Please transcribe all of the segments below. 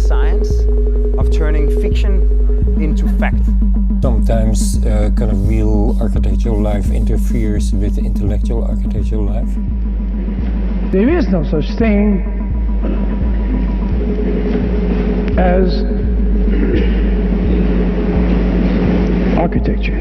science of turning fiction into fact. Sometimes kind of real architectural life interferes with intellectual architectural life. There is no such thing as architecture.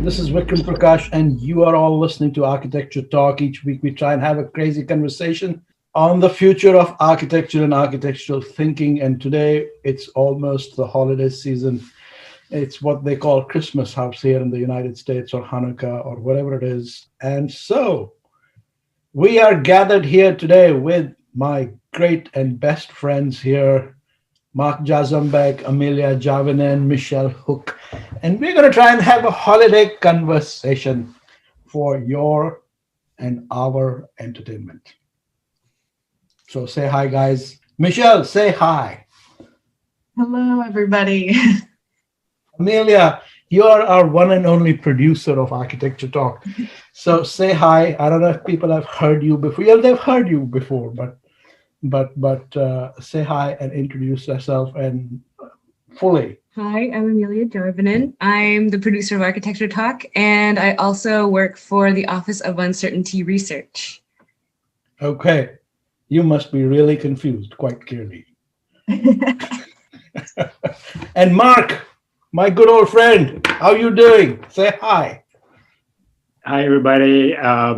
This is Vikram Prakash, and you are all listening to Architecture Talk. Each week we try and have a crazy conversation on the future of architecture and architectural thinking. And today it's almost the holiday season. It's what they call Christmas house here in the United States, or Hanukkah, or whatever it is. And so we are gathered here today with my great and best friends here, Mark Jazombek, Amelia Jarvinen, Michelle Hook. And we're going to try and have a holiday conversation for your and our entertainment. So say hi, guys. Michelle, say hi. Hello, everybody. Amelia, you are our one and only producer of Architecture Talk. So say hi. I don't know if people have heard you before. Yeah, they've heard you before, but say hi and introduce yourself and fully. Hi, I'm Amelia Jarvinen. I'm the producer of Architecture Talk, and I also work for the Office of Uncertainty Research. Okay. You must be really confused, quite clearly. And Mark, my good old friend, how you doing? Say hi. Hi, everybody. I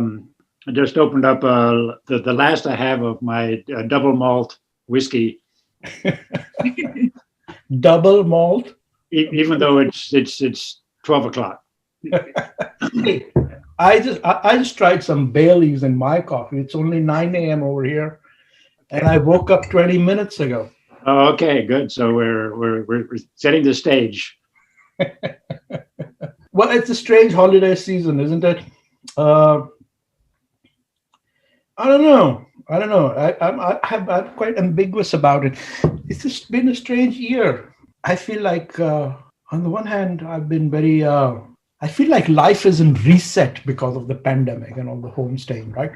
just opened up the last I have of my double malt whiskey. Double malt? Even though it's 12 o'clock. Hey, I just tried some Baileys in my coffee. It's only 9 a.m. over here, and I woke up 20 minutes ago. Oh, okay, good. So we're setting the stage. Well, it's a strange holiday season, isn't it? I don't know. I'm quite ambiguous about it. It's just been a strange year. I feel like, on the one hand, I've been very, I feel like life isn't reset because of the pandemic and all the homestaying, right?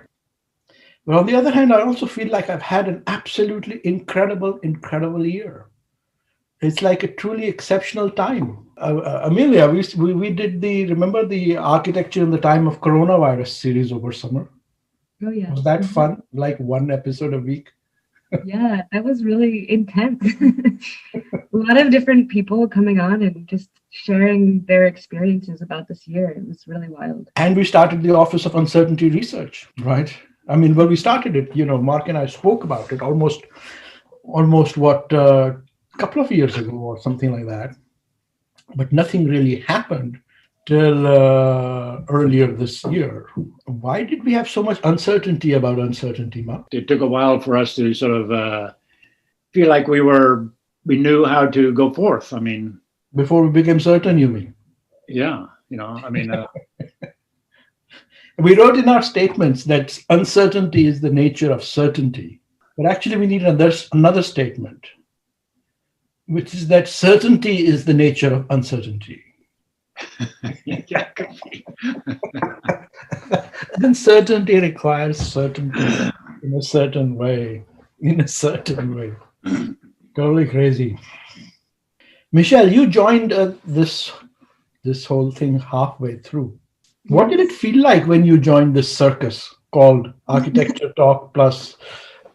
But on the other hand, I also feel like I've had an absolutely incredible year. It's like a truly exceptional time. Amelia, we did remember the Architecture in the Time of Coronavirus series over summer? Oh, yeah. Was that fun? Like one episode a week? Yeah, that was really intense. A lot of different people coming on and just sharing their experiences about this year. It was really wild. And we started the Office of Uncertainty Research, right? I mean, well, we started it, Mark and I spoke about it almost what, a couple of years ago or something like that. But nothing really happened till earlier this year. Why did we have so much uncertainty about uncertainty, Mark? It took a while for us to sort of feel like we knew how to go forth. I mean, before we became certain, you mean? Yeah, I mean. We wrote in our statements that uncertainty is the nature of certainty. But actually, we need another statement, which is that certainty is the nature of uncertainty. Uncertainty requires certainty in a certain way. Totally crazy. Michelle, you joined this whole thing halfway through. What did it feel like when you joined this circus called Architecture Talk plus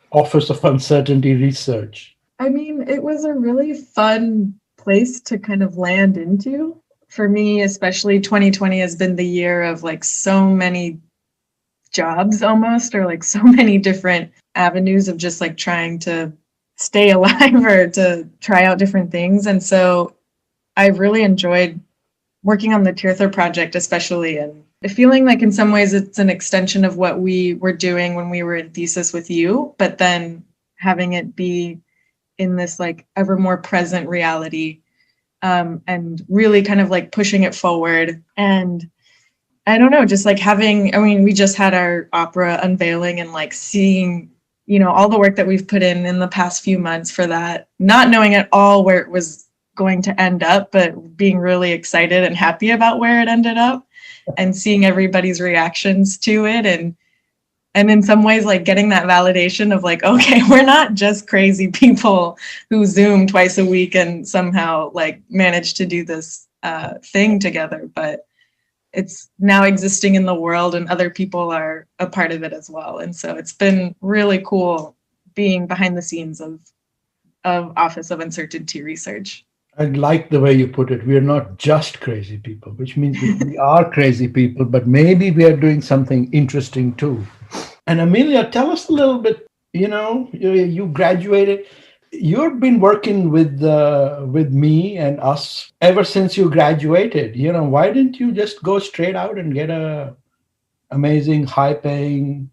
Office of Uncertainty Research? I mean, it was a really fun place to kind of land into. For me, especially 2020 has been the year of like so many jobs almost, or like so many different avenues of just like trying to stay alive or to try out different things. And so I really enjoyed working on the Tirtha project, especially, and feeling like in some ways it's an extension of what we were doing when we were in thesis with you, but then having it be in this like ever more present reality, and really kind of like pushing it forward. And I don't know, just like we just had our opera unveiling and like seeing, all the work that we've put in the past few months for that, not knowing at all where it was going to end up, but being really excited and happy about where it ended up and seeing everybody's reactions to it. And And in some ways, like getting that validation of like, okay, we're not just crazy people who Zoom twice a week and somehow like manage to do this thing together, but it's now existing in the world and other people are a part of it as well. And so it's been really cool being behind the scenes of Office of Uncertainty Research. I like the way you put it. We are not just crazy people, which means we are crazy people, but maybe we are doing something interesting too. And Amelia, tell us a little bit, you graduated. You've been working with me and us ever since you graduated. Why didn't you just go straight out and get a amazing, high-paying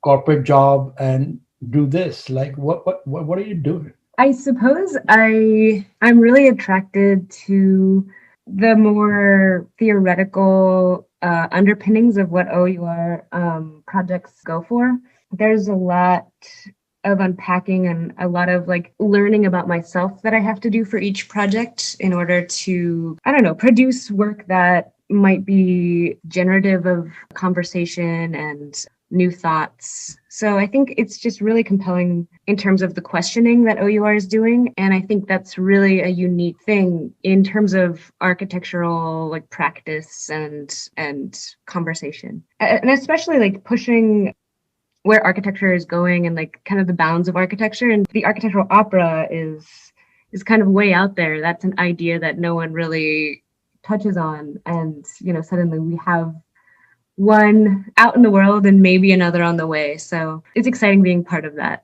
corporate job and do this? Like, what are you doing? I suppose I'm really attracted to the more theoretical underpinnings of what OUR projects go for. There's a lot of unpacking and a lot of like learning about myself that I have to do for each project in order to, produce work that might be generative of conversation and new thoughts. So I think it's just really compelling in terms of the questioning that OUR is doing. And I think that's really a unique thing in terms of architectural like practice and conversation. And especially like pushing where architecture is going and like kind of the bounds of architecture. And the architectural opera is kind of way out there. That's an idea that no one really touches on. And, suddenly we have one out in the world and maybe another on the way. So it's exciting being part of that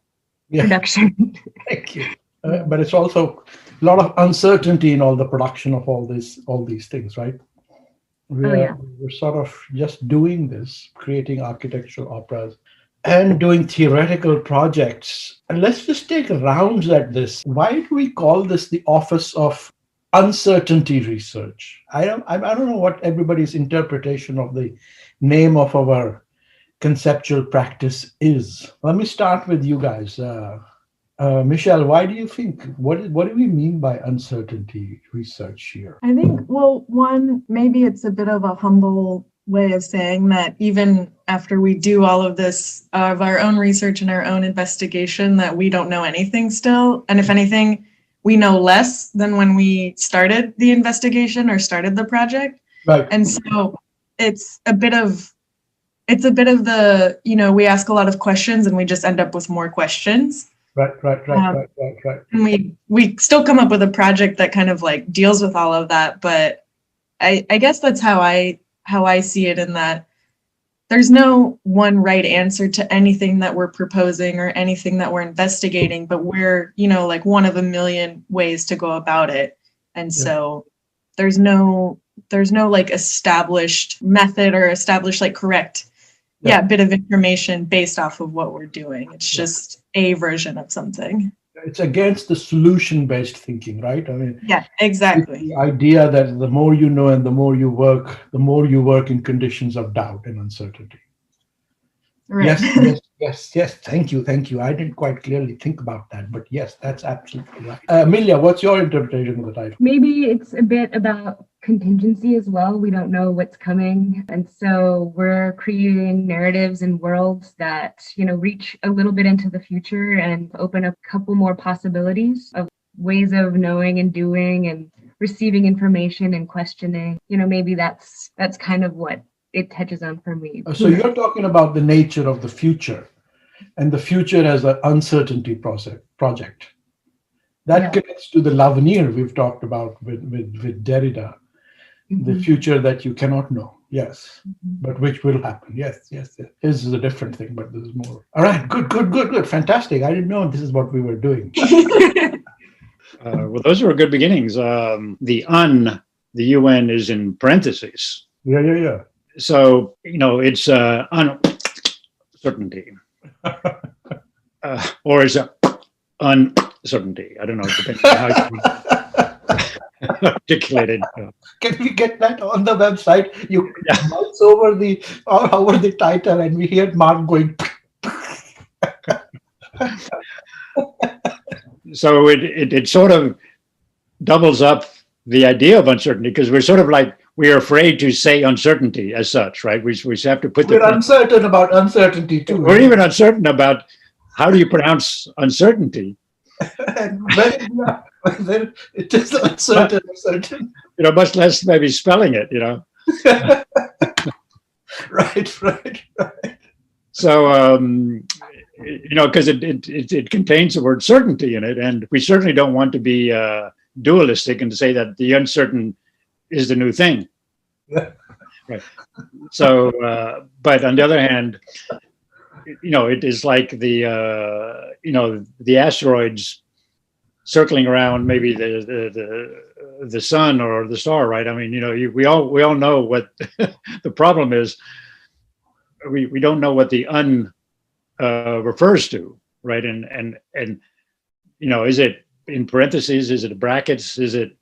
production. Thank you. But it's also a lot of uncertainty in all the production of all these things, right? We're sort of just doing this, creating architectural operas and doing theoretical projects. And let's just take rounds at this. Why do we call this the Office of Uncertainty Research? I don't know what everybody's interpretation of the name of our conceptual practice is. Let me start with you guys. Michelle, why do you think, what do we mean by uncertainty research here? I think, well, one, maybe it's a bit of a humble way of saying that even after we do all of this, of our own research and our own investigation, that we don't know anything still. And if anything, we know less than when we started the investigation or started the project. Right. And so it's a bit of the, we ask a lot of questions and we just end up with more questions. Right. And we still come up with a project that kind of like deals with all of that. But I guess that's how I see it, in that there's no one right answer to anything that we're proposing or anything that we're investigating, but we're, like one of a million ways to go about it. And so there's no like established method or established like correct bit of information based off of what we're doing. It's just a version of something. It's against the solution-based thinking, right? I mean, yeah, exactly. The idea that the more you know and the more you work in conditions of doubt and uncertainty. Right. Yes. Thank you. I didn't quite clearly think about that, but yes, that's absolutely right. Amelia, what's your interpretation of the title? Maybe it's a bit about contingency as well. We don't know what's coming. And so we're creating narratives and worlds that, reach a little bit into the future and open up a couple more possibilities of ways of knowing and doing and receiving information and questioning. Maybe that's kind of what it touches on for me. So you're talking about the nature of the future and the future as an uncertainty project. That connects to the l'avenir we've talked about with Derrida, the future that you cannot know. Yes, but which will happen. Yes. This is a different thing, but there's more. All right, good. Fantastic. I didn't know this is what we were doing. Well, those were good beginnings. The UN is in parentheses. Yeah. So, it's uncertainty. Or is it uncertainty? I don't know, depending on how you articulate it. Can we get that on the website? You mouse over the title and we hear Mark going. So it sort of doubles up the idea of uncertainty, because we're sort of like, we are afraid to say uncertainty as such, right? We have to put We're uncertain about uncertainty too. We're even uncertain about how do you pronounce uncertainty. And then it is uncertain. You know, much less maybe spelling it. You know. Right. So you know, because it contains the word certainty in it, and we certainly don't want to be dualistic and to say that the uncertain is the new thing. Right. So, but on the other hand, you know, it is like the you know, the asteroids circling around maybe the sun or the star, right? I mean, you know, we all know what the problem is. We don't know what the refers to, right? And you know, is it in parentheses? Is it brackets? Is it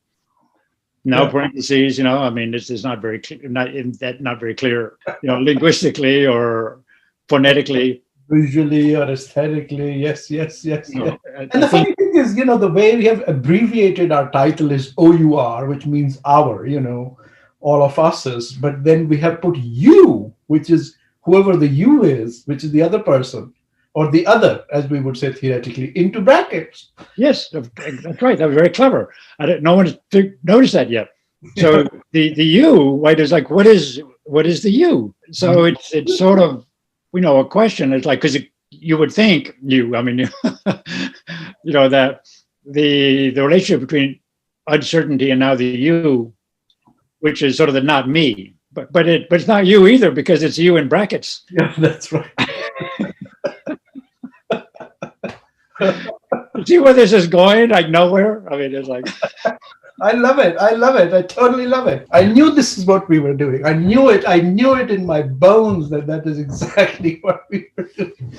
no parentheses? You know, I mean, this is not very clear, not very clear, you know, linguistically or phonetically, visually or aesthetically. Yes. No, And the funny thing is, you know, the way we have abbreviated our title is OUR, which means our, you know, all of us is, but then we have put you, which is whoever the you is, which is the other person, or the other, as we would say theoretically, into brackets. Yes, that's right. That was very clever. No one has noticed that yet. So the you, right, is like, what is the you? So it's sort of, you know, a question. It's like, because you would think I mean, you know, that the relationship between uncertainty and now the you, which is sort of the not me, but it's not you either, because it's you in brackets. Yeah, that's right. See where this is going? Like nowhere. I mean, it's like. I love it. I totally love it. I knew this is what we were doing. I knew it in my bones that is exactly what we were doing.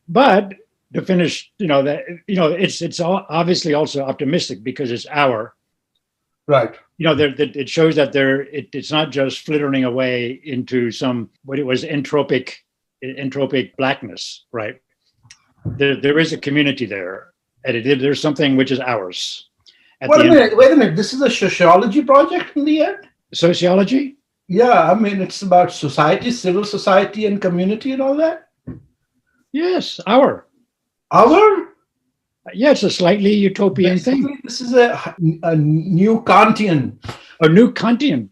But to finish, you know, that, you know, it's obviously also optimistic because it's our. Right. You know, it shows that it's not just flittering away into some, what it was, entropic blackness, right? There is a community there, and there's something which is ours. Wait a minute. This is a sociology project in the end? Sociology? Yeah, I mean, it's about society, civil society, and community and all that? Yes, our? Yeah, it's a slightly utopian thing. This is a new Kantian. A new Kantian.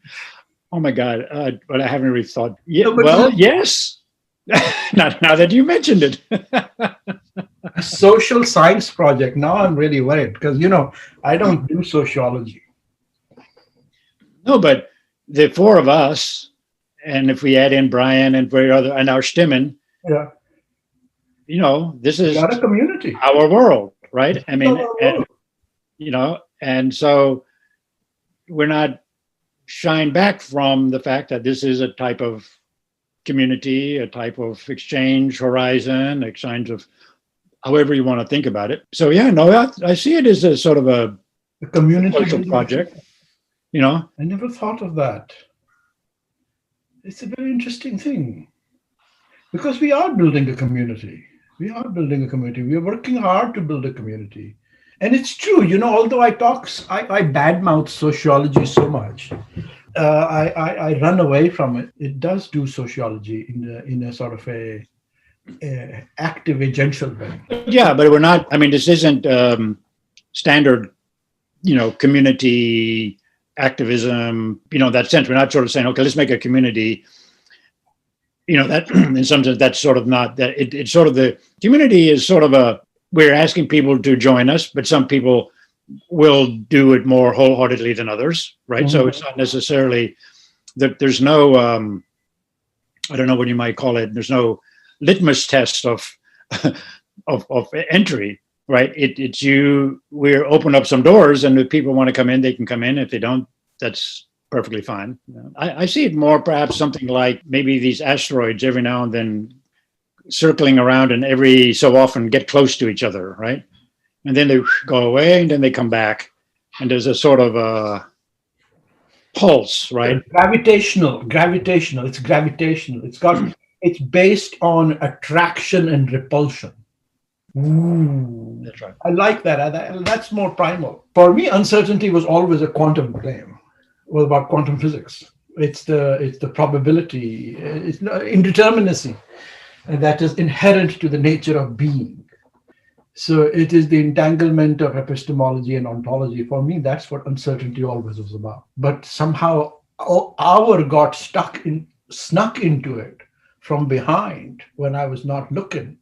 Oh my God! But I haven't really thought. Yeah, No, well, yes. now that you mentioned it. A social science project. Now I'm really worried because, you know, I don't do sociology. No, but the four of us, and if we add in Brian and our Stimmen, Yeah, you know, this is got a community. our world, right? I mean, Our world. you know, and so we're not shying back from the fact that this is a type of community, a type of exchange horizon, exchange of however you want to think about it. So yeah, no, I see it as a sort of a community social project, you know. I never thought of that. It's a very interesting thing because we are building a community. We are working hard to build a community. And it's true, you know, although I badmouth sociology so much, I run away from it. It does do sociology in a sort of a active agential way. Yeah, but we're not. I mean, this isn't standard, you know, community activism. You know, that sense. We're not sort of saying, okay, let's make a community. You know, that in some sense, that's sort of not that. It's sort of the community is sort of we're asking people to join us, but some people will do it more wholeheartedly than others, right? Mm-hmm. So it's not necessarily that there's no, I don't know what you might call it. There's no litmus test of entry, right? It's you. We're open up some doors, and if people want to come in, they can come in. If they don't, that's perfectly fine. I see it more perhaps something like maybe these asteroids every now and then circling around, and every so often get close to each other, right? And then they go away, and then they come back, and there's a sort of a pulse, right? Gravitational. It's gravitational. It's based on attraction and repulsion. Ooh, That's right. I like that. That's more primal. For me, uncertainty was always a quantum claim. Well, about quantum physics. It's the probability, it's indeterminacy, and that is inherent to the nature of being. So it is the entanglement of epistemology and ontology. For me, that's what uncertainty always was about. But somehow our got snuck into it from behind when I was not looking.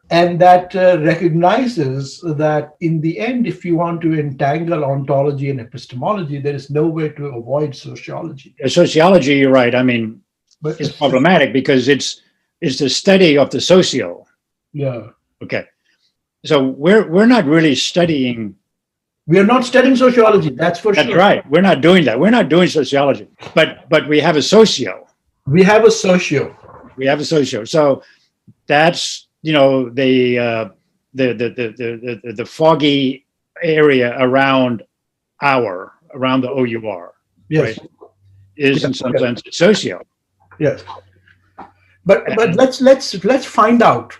And that recognizes that in the end, if you want to entangle ontology and epistemology, there is no way to avoid sociology. Sociology, you're right. I mean, But it's problematic because it's the study of the socio. yeah, Okay. So we're not really studying. we are not studying sociology. That's for That's sure. right. We're not doing that. We're not doing sociology. But we have a socio. We have a socio. We have a socio. So that's the foggy area around the OUR. Yes. Right. Is in some Yeah. sense socio. Yes. But let's find out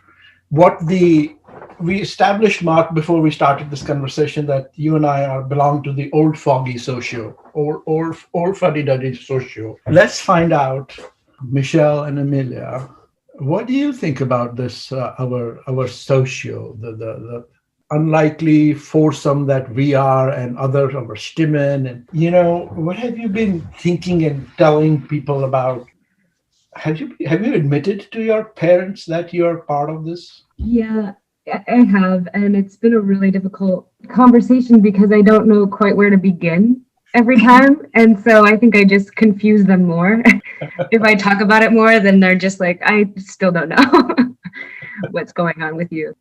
what we established, Mark, before we started this conversation, that you and I belong to the old foggy socio, or fuddy-duddy socio. Let's find out, Michelle and Amelia, what do you think about this, our socio, the unlikely foursome that we are, and others, our stimmen, and what have you been thinking and telling people about? Have you admitted to your parents that you're part of this? Yeah, I have. And it's been a really difficult conversation because I don't know quite where to begin every time. And so I think I just confuse them more. If I talk about it more, then they're just like, I still don't know what's going on with you.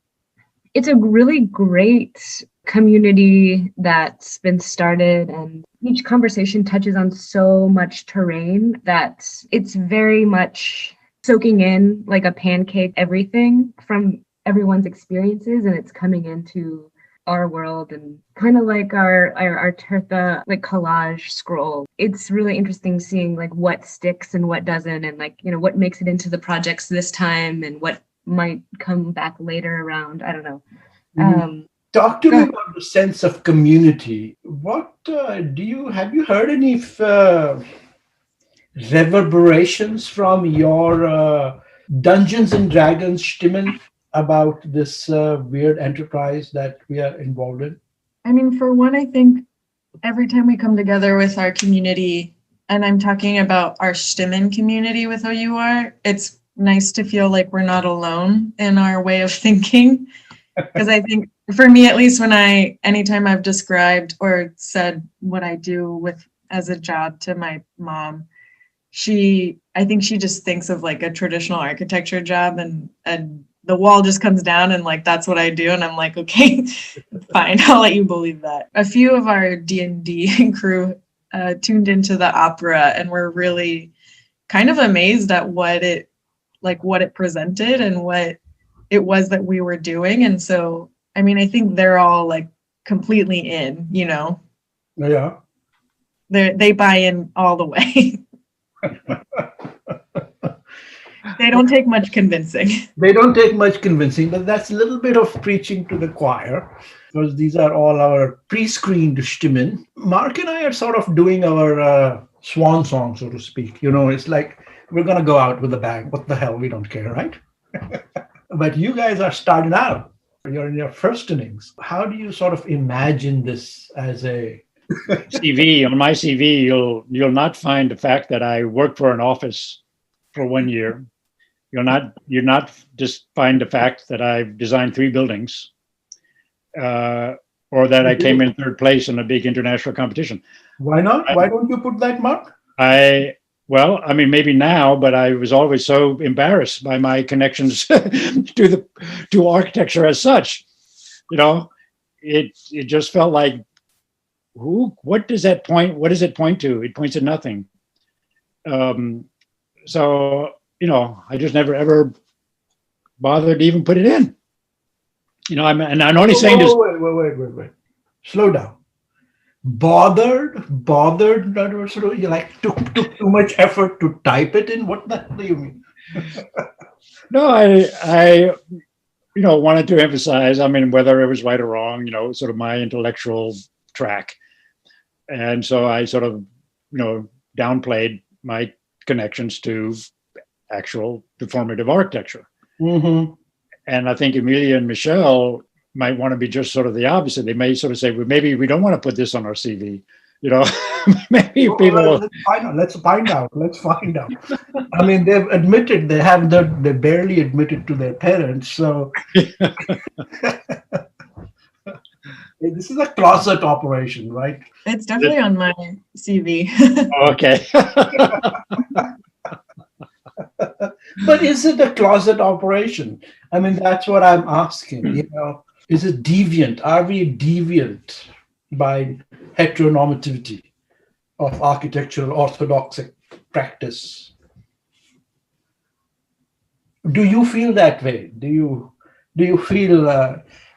It's a really great community that's been started, and each conversation touches on so much terrain that it's very much soaking in like a pancake, everything from everyone's experiences, and it's coming into our world and kind of like our Tirtha like collage scroll. It's really interesting seeing like what sticks and what doesn't, and like what makes it into the projects this time and what might come back later around. I don't know. Talk to me about the sense of community. What have you heard any reverberations from your Dungeons and Dragons stimmen about this weird enterprise that we are involved in? I mean, for one, I think every time we come together with our community, and I'm talking about our Stimmen community with OUR, it's nice to feel like we're not alone in our way of thinking. Because I think, for me at least, anytime I've described or said what I do as a job to my mom, I think she just thinks of like a traditional architecture job, and the wall just comes down and like that's what I do, and I'm like, okay, fine, I'll let you believe that. A few of our D&D crew tuned into the opera and were really kind of amazed at what it presented and what it was that we were doing. And so, I mean, I think they're all like completely in, Yeah. they buy in all the way. They don't take much convincing. They don't take much convincing, but that's a little bit of preaching to the choir, because these are all our pre-screened stimmen. Mark and I are sort of doing our swan song, so to speak. It's like we're going to go out with a bang. What the hell? We don't care, right? But you guys are starting out. You're in your first innings. How do you sort of imagine this as a CV? On my CV, you'll not find the fact that I worked for an office for 1 year. You'll not just find the fact that I've designed 3 buildings, or that I came in 3rd place in a big international competition. Why not? Why don't you put that, Mark? Well, I mean, maybe now, but I was always so embarrassed by my connections to architecture as such. It just felt like, what does it point to? It points to nothing. So, I just never ever bothered to even put it in. I'm only saying this. Wait. Slow down. Bothered, sort of, you like took too much effort to type it in. What the hell do you mean? No, wanted to emphasize, I mean, whether it was right or wrong, sort of my intellectual track. And so I sort of, downplayed my connections to actual performative architecture. Mm-hmm. And I think Emilia and Michelle might want to be just sort of the opposite. They may sort of say, well, maybe we don't want to put this on our CV. Maybe people. Let's find out. I mean, they've admitted they barely admitted to their parents. So this is a closet operation, right? It's definitely on my CV. Okay. But is it a closet operation? I mean, that's what I'm asking. Is it deviant? Are we deviant by heteronormativity of architectural orthodox practice? Do you feel that way? Do you feel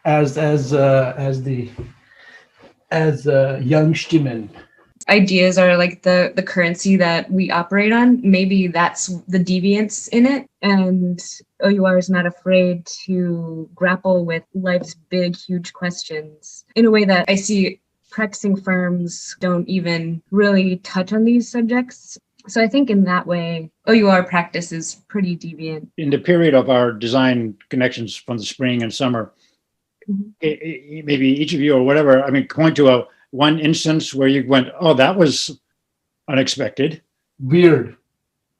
as young Stimmen? Ideas are like the currency that we operate on. Maybe that's the deviance in it. And OUR is not afraid to grapple with life's big, huge questions in a way that I see practicing firms don't even really touch on these subjects. So I think in that way, OUR practice is pretty deviant. In the period of our design connections from the spring and summer, maybe each of you or whatever, I mean, point to one instance where you went, oh, that was unexpected. Weird.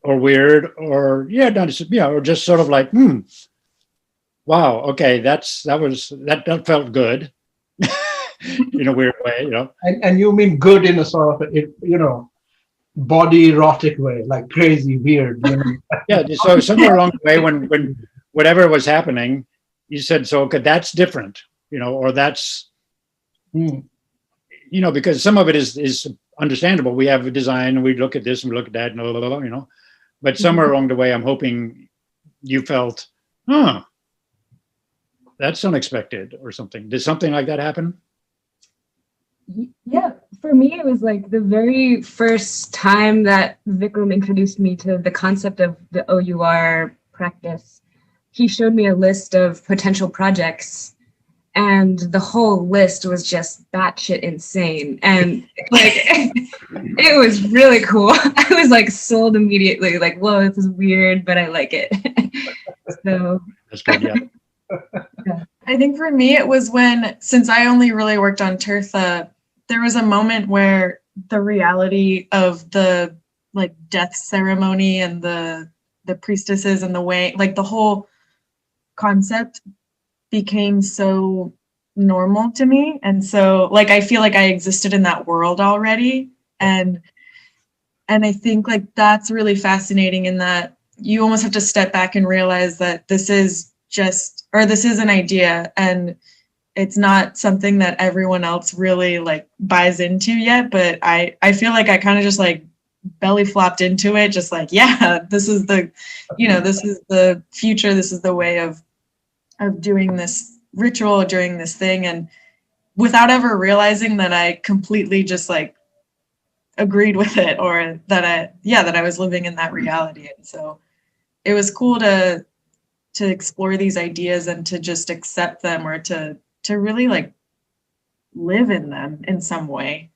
Or just sort of like, wow, okay, that felt good in a weird way, And you mean good in a sort of, body erotic way, like crazy, weird. Yeah, so somewhere along the way when whatever was happening, you said, so, okay, that's different, or that's, because some of it is understandable. We have a design and we look at this and we look at that, and but somewhere along the way, I'm hoping you felt, that's unexpected or something. Did something like that happen? Yeah, for me, it was like the very first time that Vikram introduced me to the concept of the OUR practice. He showed me a list of potential projects, and the whole list was just batshit insane. And like, it was really cool. I was like sold immediately, like, whoa, this is weird, but I like it. So That's good, yeah. I think for me, it was since I only really worked on Tirtha, there was a moment where the reality of the like death ceremony and the priestesses and the way, like the whole concept became so normal to me. And so like, I feel like I existed in that world already. And I think like that's really fascinating in that you almost have to step back and realize that this is an idea and it's not something that everyone else really like buys into yet. But I feel like I kind of just like belly flopped into it, just like, yeah, this is the future. This is the way of doing this ritual, doing this thing. And without ever realizing that I completely just like agreed with it, or that I was living in that reality. And so it was cool to explore these ideas and to just accept them, or to really like live in them in some way.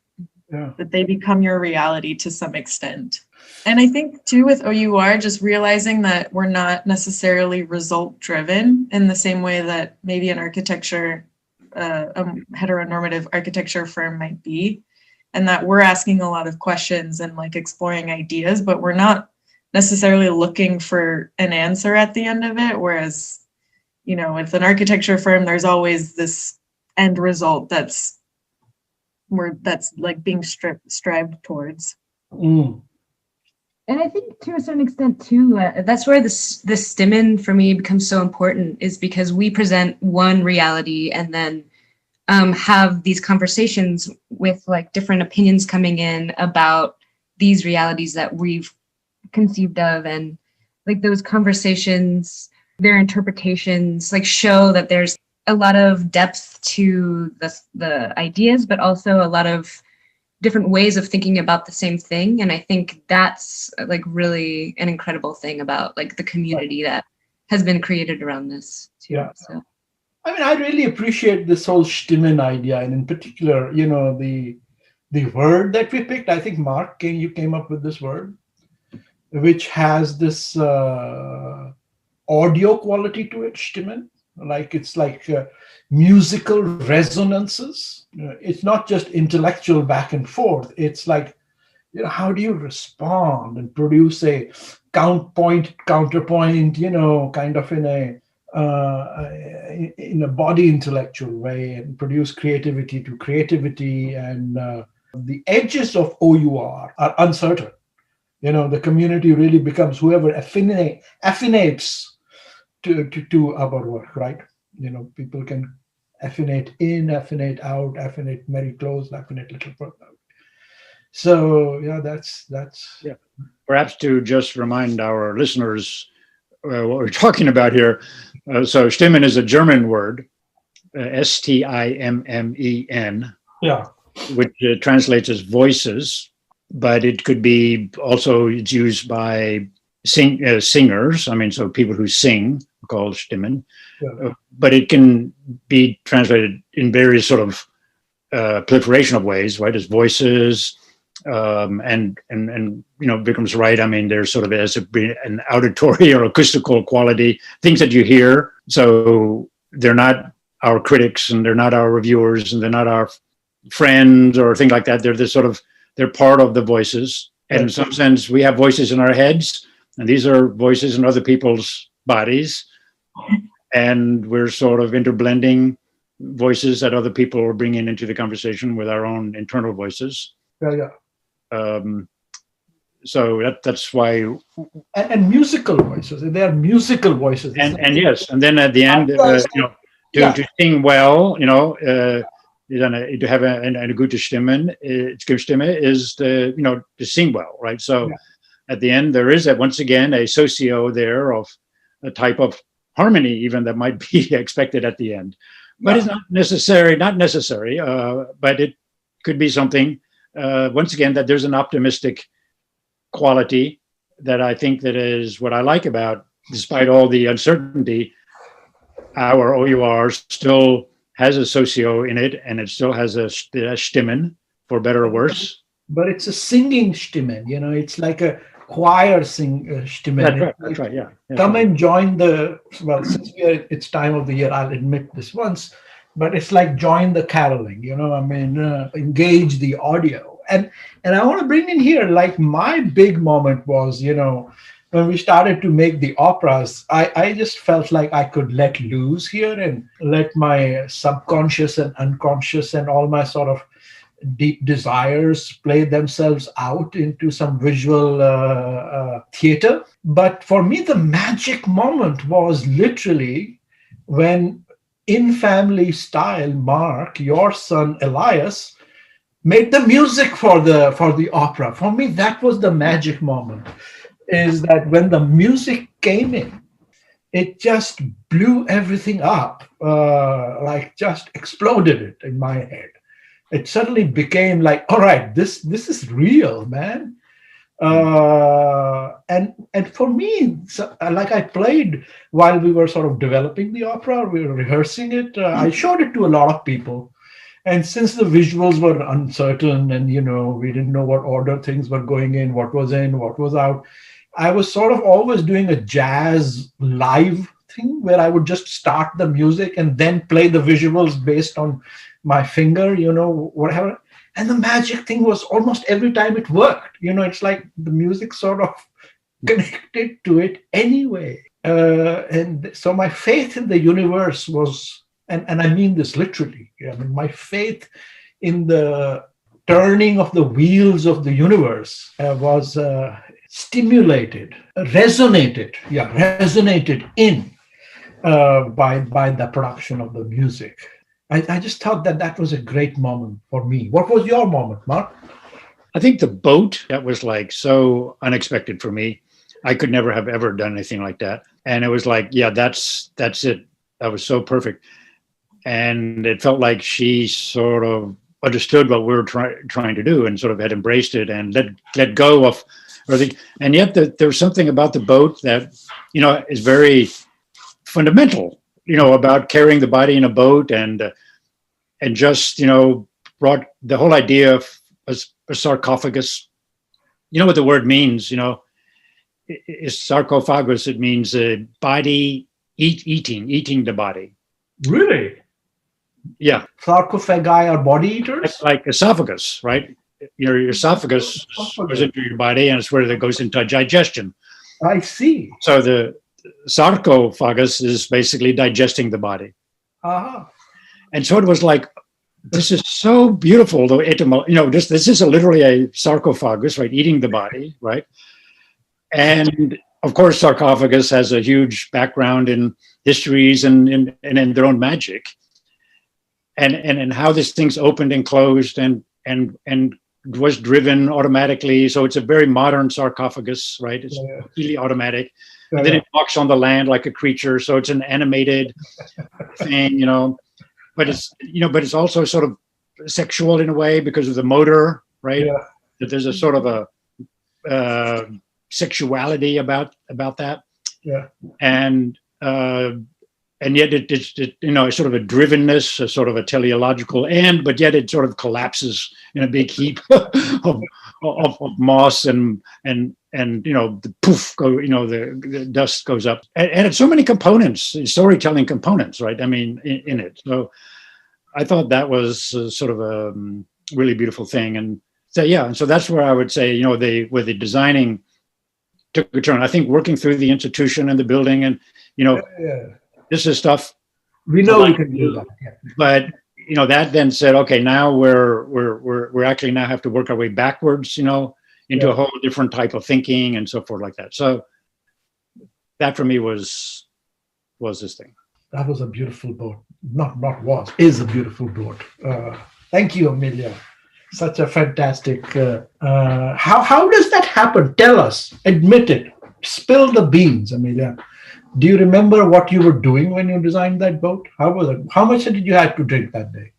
Yeah. That they become your reality to some extent. And I think too with OUR, just realizing that we're not necessarily result driven in the same way that maybe an architecture, a heteronormative architecture firm might be, and that we're asking a lot of questions and like exploring ideas, but we're not necessarily looking for an answer at the end of it. Whereas, with an architecture firm, there's always this end result that's like being strived towards. And I think to a certain extent too, that's where the Stimmen for me becomes so important, is because we present one reality and then have these conversations with like different opinions coming in about these realities that we've conceived of, and like those conversations, their interpretations like show that there's a lot of depth to the ideas, but also a lot of different ways of thinking about the same thing. And I think that's like really an incredible thing about like the community that has been created around this too. Yeah. So I mean, I really appreciate this whole Stimmen idea, and in particular, the word that we picked. I think Mark, you came up with this word, which has this audio quality to it, Stimmen. Like it's like musical resonances. It's not just intellectual back and forth. It's like, how do you respond and produce a counterpoint, kind of in a body intellectual way, and produce creativity to creativity. And the edges of OUR are uncertain. The community really becomes whoever affinates to our work, right? People can affinate in, affinate out, affinate very close, affinate little further out. So yeah, that's yeah. Perhaps to just remind our listeners what we're talking about here. So Stimmen is a German word, Stimmen, yeah, which translates as voices, but it could be also, it's used by singers. I mean, so people who sing are called Stimmen, but it can be translated in various sort of proliferation of ways, right? As voices, and Vikram's right. I mean, there's sort of as an auditory or acoustical quality, things that you hear. So they're not our critics, and they're not our reviewers, and they're not our friends or things like that. They're part of the voices. And in some sense, we have voices in our heads, and these are voices in other people's bodies. And we're sort of interblending voices that other people are bringing into the conversation with our own internal voices. Yeah. So that's why. And musical voices. They are musical voices. And yes, and then at the end, to sing well, to have a gute Stimme is to sing well, right? So at the end, there is once again a socio there of a type of harmony, even that might be expected at the end, but it's not necessary, but it could be something. Once again, that there's an optimistic quality that I think that is what I like about, despite all the uncertainty, our OUR still has a socio in it, and it still has a Stimmen, for better or worse. But it's a singing Stimmen, it's like a choir Stimmen. That's right, yeah. Come and join since it's time of the year, I'll admit this once, but it's like join the caroling, engage the audio. And I want to bring in here, like my big moment was, when we started to make the operas, I just felt like I could let loose here and let my subconscious and unconscious and all my sort of deep desires play themselves out into some visual theater. But for me, the magic moment was literally when, in family style, Mark, your son Elias, made the music for the opera. For me, that was the magic moment, is that when the music came in, it just blew everything up, like just exploded it in my head. It suddenly became like, all right, this is real, man. And for me, like I played while we were sort of developing the opera, we were rehearsing it. I showed it to a lot of people. And since the visuals were uncertain and, we didn't know what order things were going in, what was out, I was sort of always doing a jazz live thing where I would just start the music and then play the visuals based on my finger, whatever. And the magic thing was almost every time it worked. It's like the music sort of connected to it anyway. And so my faith in the universe was, and I mean this literally, my faith in the turning of the wheels of the universe was stimulated, resonated in by the production of the music. I just thought that was a great moment for me. What was your moment, Mark? I think the boat, that was like so unexpected for me. I could never have ever done anything like that. And it was like, yeah, that's it. That was so perfect. And it felt like she sort of understood what we were trying to do and sort of had embraced it and let go of everything. And yet there was something about the boat that, is very fundamental about carrying the body in a boat and just, brought the whole idea of a sarcophagus. You know what the word means, is sarcophagus. It means body eating the body. Really? Yeah. Sarcophagi are body eaters? It's like esophagus, right? Your esophagus goes into your body, and it's where it goes into digestion. I see. So the sarcophagus is basically digesting the body. Uh-huh. And so it was like, this is so beautiful. This is literally a sarcophagus, right? Eating the body, right? And of course, sarcophagus has a huge background in histories and in their own magic, and how this thing's opened and closed and was driven automatically. So it's a very modern sarcophagus, right? It's completely automatic. And then it walks on the land like a creature. So it's an animated thing, but it's also sort of sexual in a way because of the motor, right? Yeah. That there's a sort of a sexuality about that. Yeah. And yet it's sort of a drivenness, a sort of a teleological end, but yet it sort of collapses in a big heap of moss and the poof go, the dust goes up, and it's so many components, storytelling components, right? I mean, in it. So I thought that was sort of a really beautiful thing, and so that's where I would say, where the designing took a turn. I think working through the institution and the building, and this is stuff we know we can do that. Yeah. But that then said, okay, now we're actually now have to work our way backwards, into a whole different type of thinking and so forth like that. So that for me was this thing. That was a beautiful boat. Is a beautiful boat. Thank you, Amelia. Such a fantastic. How does that happen? Tell us. Admit it. Spill the beans, Amelia. Do you remember what you were doing when you designed that boat? How was it? How much did you have to drink that day?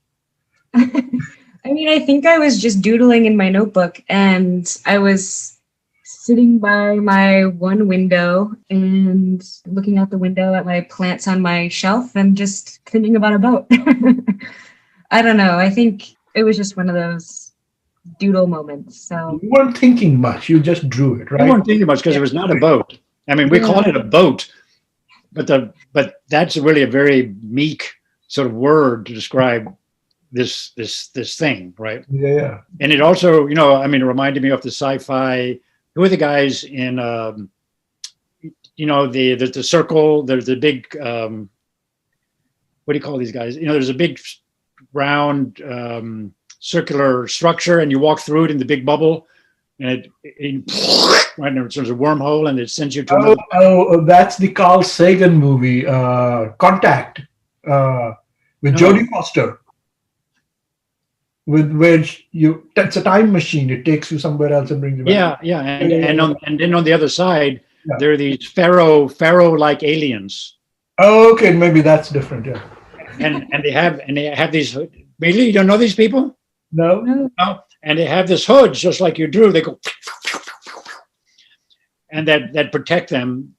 I mean, I think I was just doodling in my notebook, and I was sitting by my one window and looking out the window at my plants on my shelf and just thinking about a boat. I don't know. I think it was just one of those doodle moments. So you weren't thinking much. You just drew it, right? We weren't thinking much because it was not a boat. I mean, we call it a boat, but that's really a very meek sort of word to describe this thing, right? Yeah. And it also, it reminded me of the sci-fi. Who are the guys in, the circle? There's the big, what do you call these guys? There's a big round circular structure, and you walk through it in the big bubble, and right now there's a wormhole, and it sends you to. That's the Carl Sagan movie, Contact, with Jodie Foster. With which that's a time machine. It takes you somewhere else and brings you back. Yeah, and then on the other side, there are these pharaoh-like aliens. Oh, okay, maybe that's different. Yeah. And they have these. Really, you don't know these people? No. No. And they have this hood, just like you drew. They go, and that protect them.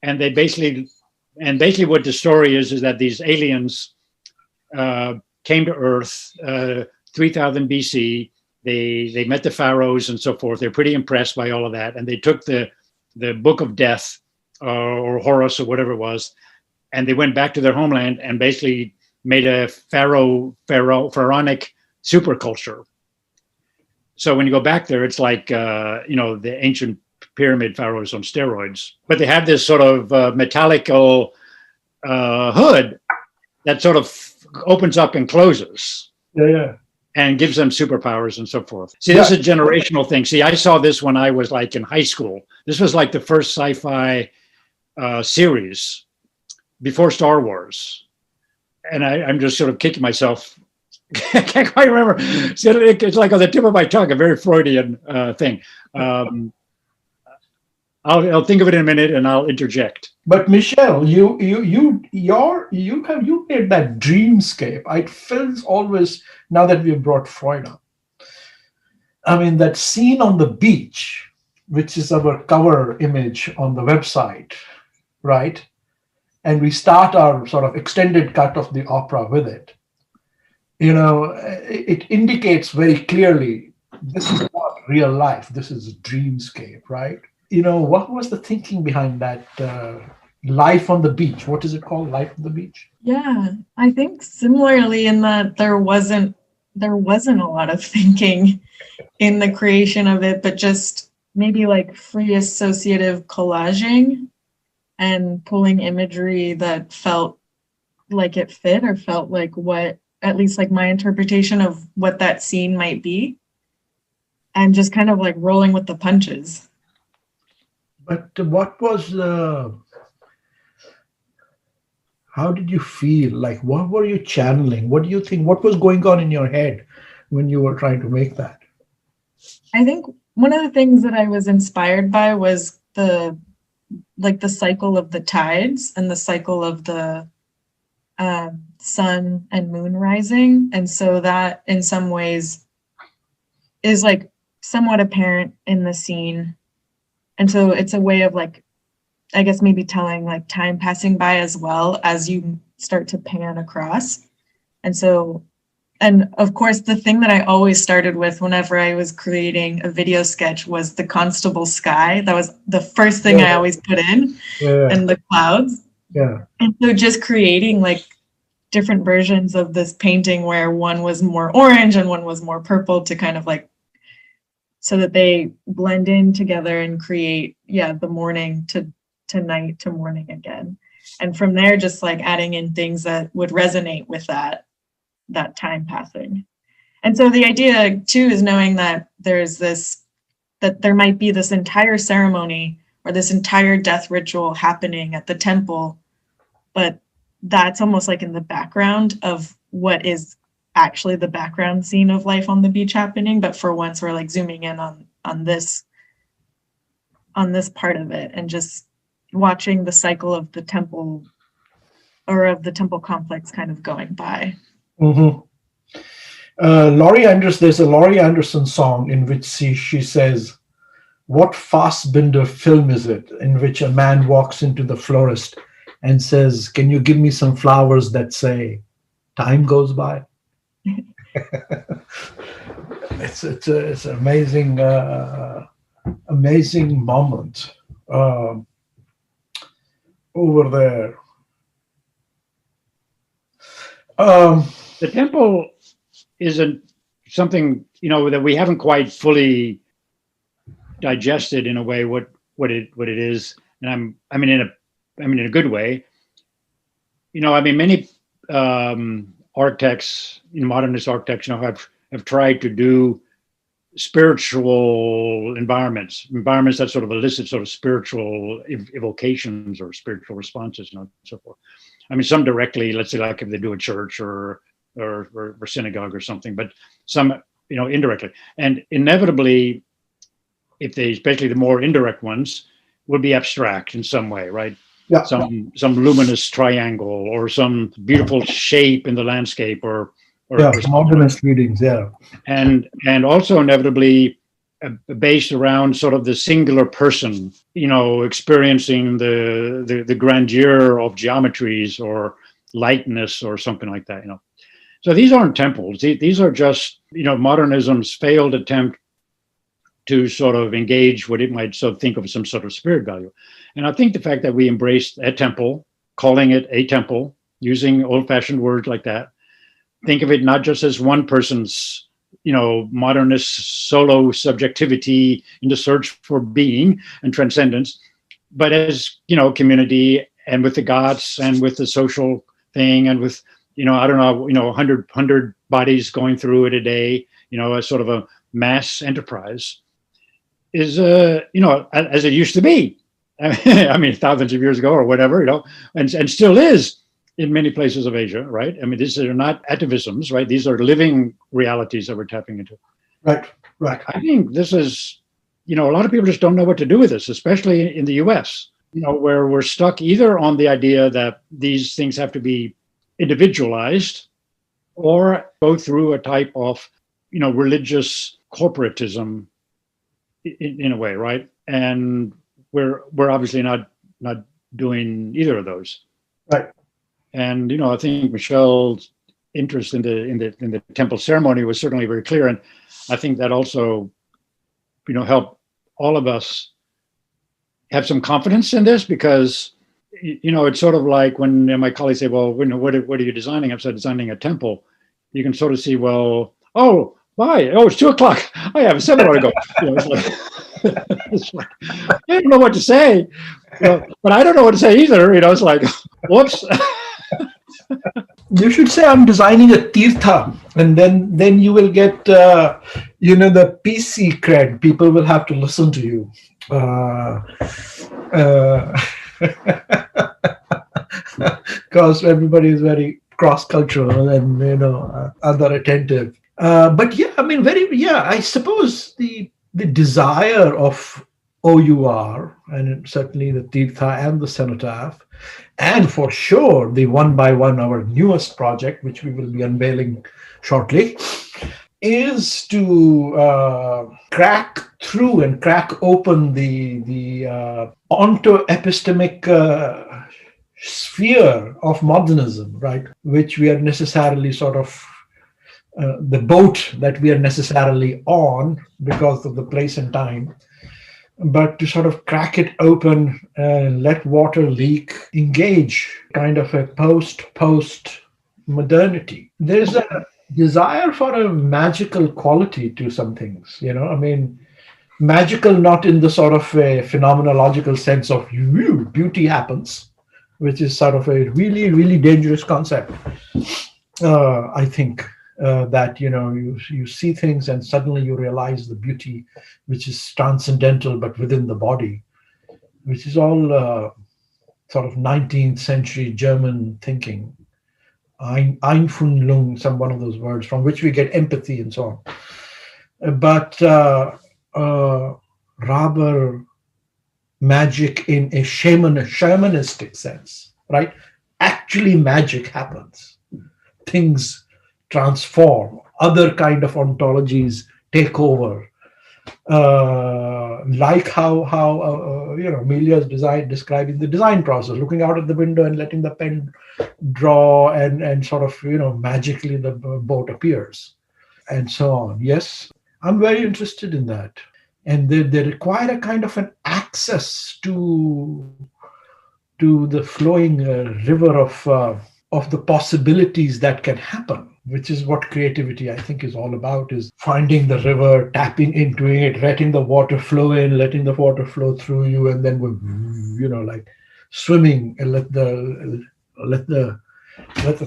And they basically what the story is that these aliens came to Earth. 3000 BC, they met the pharaohs and so forth. They're pretty impressed by all of that, and they took the Book of Death or Horus or whatever it was, and they went back to their homeland and basically made a pharaonic superculture. So when you go back there, it's like the ancient pyramid pharaohs on steroids, but they have this sort of metallical hood that sort of opens up and closes. Yeah. And gives them superpowers and so forth. See, this is a generational thing. See, I saw this when I was like in high school. This was like the first sci-fi series before Star Wars. And I'm just sort of kicking myself. I can't quite remember. It's like on the tip of my tongue, a very Freudian thing. I'll think of it in a minute and I'll interject. But Michelle, you made that dreamscape. It feels always, now that we've brought Freud up. I mean, that scene on the beach, which is our cover image on the website, right? and we start our sort of extended cut of the opera with it, it indicates very clearly this is not real life. This is a dreamscape, right? What was the thinking behind that life on the beach? What is it called? Life on the beach? Yeah, I think similarly in that there wasn't a lot of thinking in the creation of it, but just maybe like free associative collaging and pulling imagery that felt like it fit or felt like what, at least like my interpretation of what that scene might be, and just kind of like rolling with the punches. But what was how did you feel? Like, what were you channeling? What do you think? What was going on in your head when you were trying to make that? I think one of the things that I was inspired by was the cycle of the tides and the cycle of the sun and moon rising. And so that in some ways is like somewhat apparent in the scene. And so it's a way of like, I guess maybe telling like time passing by as well as you start to pan across. And so, and of course, the thing that I always started with whenever I was creating a video sketch was the constable sky. That was the first thing I always put in, and the clouds. Yeah. And so just creating like different versions of this painting where one was more orange and one was more purple to kind of like, so that they blend in together and create, the morning to night to morning again. And from there, just like adding in things that would resonate with that time passing. And so the idea too is knowing that that there might be this entire ceremony or this entire death ritual happening at the temple, but that's almost like in the background of what is actually the background scene of life on the beach happening. But for once we're like zooming in on this part of it and just watching the cycle of the temple or of the temple complex kind of going by. Mm-hmm. There's a Laurie Anderson song in which she says, "What Fassbinder film is it in which a man walks into the florist and says, 'Can you give me some flowers that say time goes by?'" It's an amazing moment over there. The temple isn't something that we haven't quite fully digested in a way what it is, and I mean in a good way. Many architects, modernist architects, have tried to do spiritual environments that sort of elicit sort of spiritual evocations or spiritual responses, and so forth. Some directly, let's say like if they do a church or synagogue or something, but some, indirectly. And inevitably, especially the more indirect ones, would be abstract in some way, right? Yeah. Some luminous triangle or some beautiful shape in the landscape or modernist readings, yeah. And also inevitably based around sort of the singular person, experiencing the grandeur of geometries or lightness or something like that, So these aren't temples. These are just, modernism's failed attempt to sort of engage what it might sort of think of as some sort of spirit value. And I think the fact that we embraced a temple, calling it a temple, using old-fashioned words like that, think of it not just as one person's, modernist solo subjectivity in the search for being and transcendence, but as, community and with the gods and with the social thing and with, 100 bodies going through it a day, as sort of a mass enterprise is, as it used to be. Thousands of years ago or whatever, and still is in many places of Asia, right? These are not atavisms, right? These are living realities that we're tapping into. Right. I think this is, a lot of people just don't know what to do with this, especially in the US, where we're stuck either on the idea that these things have to be individualized or go through a type of, religious corporatism in a way, right? And we're obviously not doing either of those. Right. And I think Michelle's interest in the temple ceremony was certainly very clear, and I think that also helped all of us have some confidence in this, because it's sort of like when my colleagues say, well, what are you designing? I'm designing a temple. You can sort of see, well, oh, why? Oh, it's 2:00. I have a seminar to go. It's like, I don't know what to say, but I don't know what to say either. It's like, whoops. You should say I'm designing a tirtha, and then you will get the PC cred. People will have to listen to you. Because everybody is very cross-cultural and other attentive. But yeah, I mean, I suppose the desire of OUR, and certainly the Tirtha and the Cenotaph, and for sure the One by One, our newest project, which we will be unveiling shortly, is to crack through and crack open the onto-epistemic sphere of modernism, right? Which we are necessarily sort of the boat that we are necessarily on because of the place and time, but to sort of crack it open and let water leak, engage kind of a post modernity. There's a desire for a magical quality to some things, I mean, magical not in the sort of a phenomenological sense of beauty happens, which is sort of a really, really dangerous concept. I think that, you see things and suddenly you realize the beauty, which is transcendental, but within the body, which is all sort of 19th century German thinking. Einfühlung, one of those words from which we get empathy and so on. But rather magic in a shamanistic sense, right? Actually, magic happens. Things transform. Other kind of ontologies take over. Like how Amelia is describing the design process, looking out at the window and letting the pen draw and sort of, magically the boat appears and so on. Yes, I'm very interested in that. And they require a kind of an access to the flowing river of the possibilities that can happen, which is what creativity, I think, is all about, is finding the river, tapping into it, letting the water flow in, letting the water flow through you, and then like swimming and let the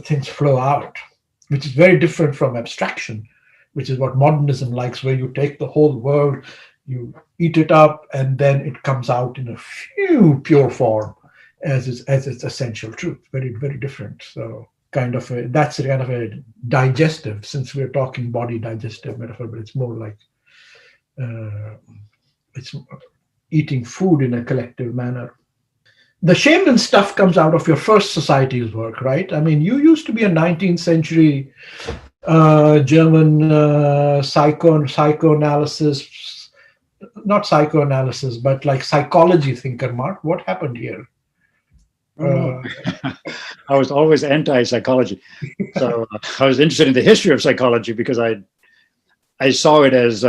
things flow out, which is very different from abstraction, which is what modernism likes, where you take the whole world, you eat it up, and then it comes out in a pure form as its essential truth. Very, very different. So that's kind of a digestive, since we're talking body digestive metaphor, but it's more like it's eating food in a collective manner. The shaman stuff comes out of your first society's work, right? I mean, you used to be a 19th century German psychoanalysis, not psychoanalysis, but like psychology thinker, Mark. What happened here? I was always anti-psychology. So I was interested in the history of psychology because I saw it as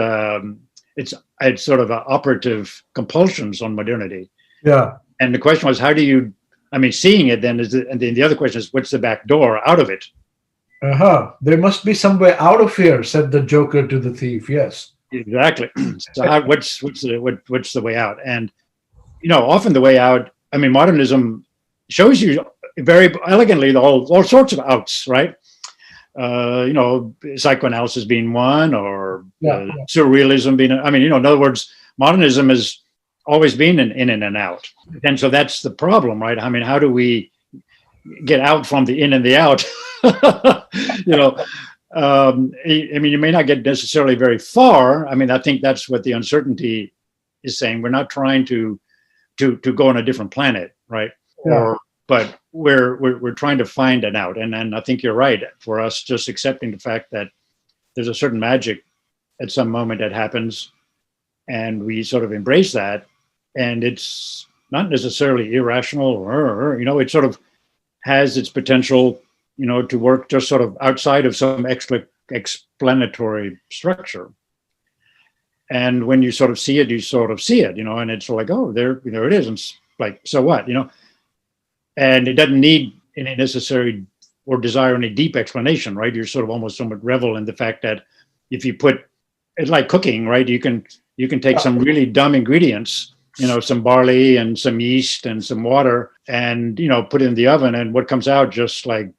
it's sort of operative compulsions on modernity. Yeah. And the question was, seeing it then and then the other question is, what's the back door out of it? There must be some way out of here, said the Joker to the thief. Yes. Exactly. So what's the way out? And often the way out, modernism shows you very elegantly all sorts of outs, right? Psychoanalysis being one, or surrealism being. In other words, modernism has always been an in and out, and so that's the problem, right? How do we get out from the in and the out? You may not get necessarily very far. I think that's what the uncertainty is saying. We're not trying to go on a different planet, right? Yeah. But we're trying to find an out. And I think you're right. For us, just accepting the fact that there's a certain magic at some moment that happens, and we sort of embrace that, and it's not necessarily irrational, or it sort of has its potential, to work just sort of outside of some explanatory structure. And when you sort of see it, you sort of see it, and it's like, oh, there it is. And it's like, so what, and it doesn't need any necessary or desire any deep explanation, right? You're sort of almost somewhat revel in the fact that if you put, it's like cooking, right? You can take some really dumb ingredients, some barley and some yeast and some water, and put it in the oven, and what comes out just like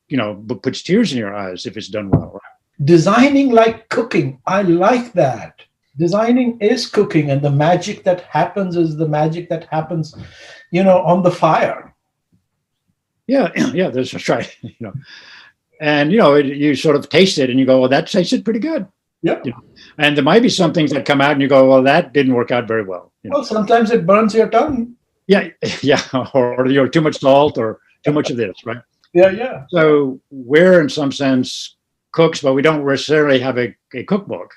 puts tears in your eyes if it's done well. Right? Designing like cooking, I like that. Designing is cooking, and the magic that happens is the magic that happens, on the fire. Yeah, that's right. And you sort of taste it, and you go, well, that tasted pretty good. Yeah. And there might be some things that come out, and you go, well, that didn't work out very well. Well, sometimes it burns your tongue. Yeah, or too much salt or too much of this, right? Yeah. So we're in some sense cooks, but we don't necessarily have a cookbook.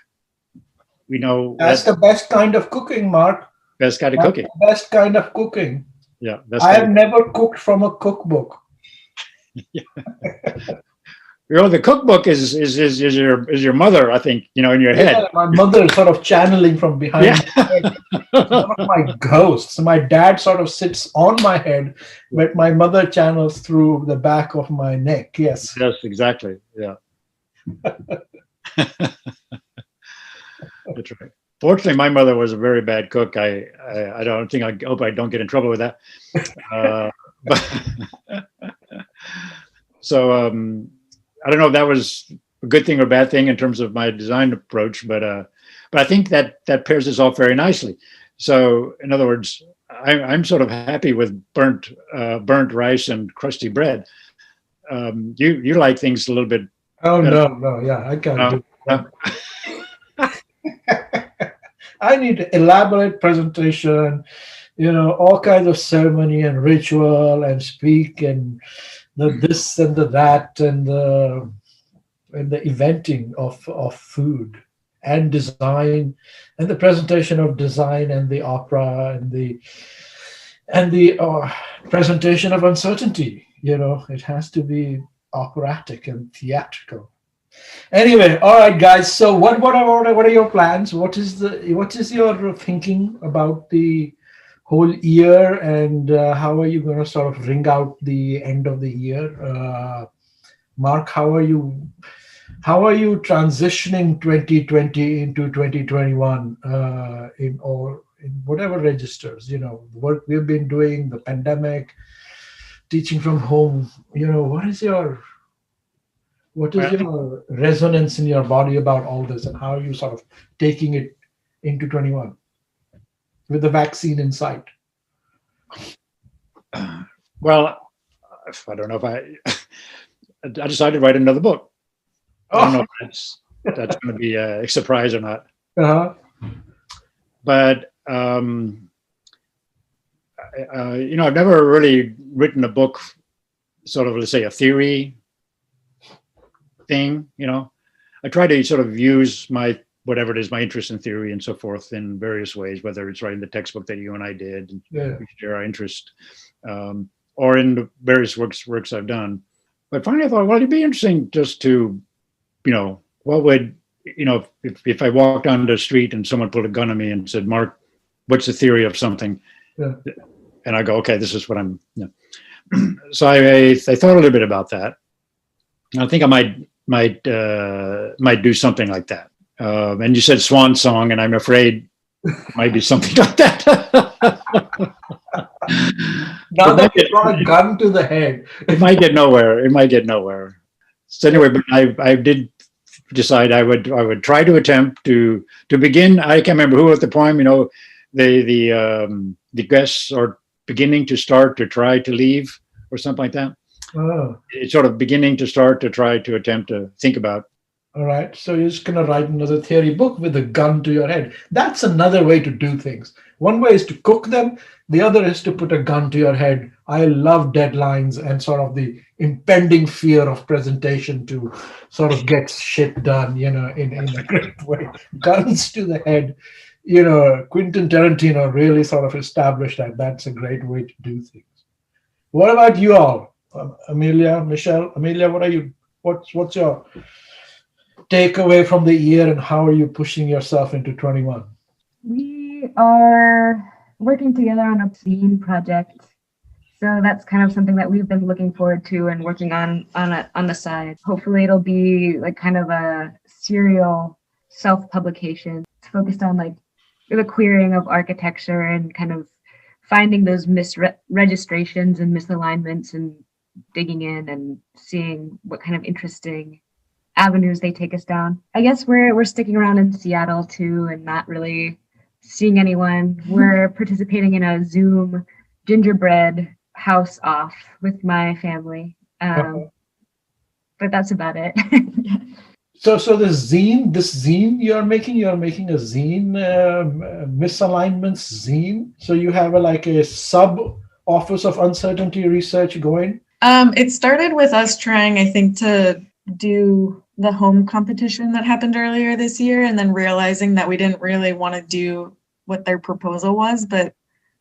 We know that's the best kind of cooking, Mark. Best kind of cooking. Best kind of cooking. Yeah. I have never cooked from a cookbook. Yeah. The cookbook is your mother, I think, in your head. My mother is sort of channeling from behind my head. One of my ghosts. My dad sort of sits on my head, but my mother channels through the back of my neck. Yes. Yes, exactly. Yeah. That's right. Fortunately, my mother was a very bad cook. I don't think, I hope I don't get in trouble with that. So I don't know if that was a good thing or bad thing in terms of my design approach, but I think that pairs us off very nicely. So in other words, I'm sort of happy with burnt rice and crusty bread. You like things a little bit. Oh no, yeah, I can't do that. I need elaborate presentation, all kinds of ceremony and ritual and speak and the this and the that and the eventing of food and design and the presentation of design and the opera and the presentation of uncertainty. It has to be operatic and theatrical. Anyway, all right, guys. So what are your plans? What is your thinking about the whole year, and how are you going to sort of ring out the end of the year? Mark, how are you transitioning 2020 into 2021 in whatever registers? The work we've been doing, the pandemic, teaching from home. What is your resonance in your body about all this, and how are you sort of taking it into 21 with the vaccine in sight? Well, I don't know if I decided to write another book. I don't know if that's going to be a surprise or not. Uh-huh. But I've never really written a book, sort of, let's say, a theory thing. I try to sort of use my whatever it is, my interest in theory and so forth, in various ways, whether it's writing the textbook that you and I did, and we share our interest, or in the various works I've done. But finally I thought, well, it'd be interesting just to, what would, if I walked down the street and someone pulled a gun on me and said, Mark, what's the theory of something? Yeah. And I go, okay, this is what I'm, So I thought a little bit about that. I think I might do something like that. And you said swan song, and I'm afraid it might be something like that. Now that you brought a gun to the head, it might get nowhere. So anyway, but I did decide I would try to attempt to begin. I can't remember who wrote the poem. The guests are beginning to start to try to leave, or something like that. Oh. It's sort of beginning to start to try to attempt to think about. All right. So you're just going to write another theory book with a gun to your head. That's another way to do things. One way is to cook them. The other is to put a gun to your head. I love deadlines and sort of the impending fear of presentation to sort of get shit done, in a great way. Guns to the head. Quentin Tarantino really sort of established that that's a great way to do things. What about you all? Amelia, Michelle, Amelia, what's your takeaway from the year and how are you pushing yourself into 21? We are working together on a zine project. So that's kind of something that we've been looking forward to and working on the side. Hopefully it'll be like kind of a serial self-publication. It's focused on like the queering of architecture and kind of finding those misregistrations and misalignments and digging in and seeing what kind of interesting avenues they take us down. I guess we're sticking around in Seattle too and not really seeing anyone. We're participating in a Zoom gingerbread house off with my family. But that's about it. So this zine you're making a zine, misalignments zine. So you have a sub office of uncertainty research going. It started with us trying, I think, to do the home competition that happened earlier this year, and then realizing that we didn't really want to do what their proposal was, but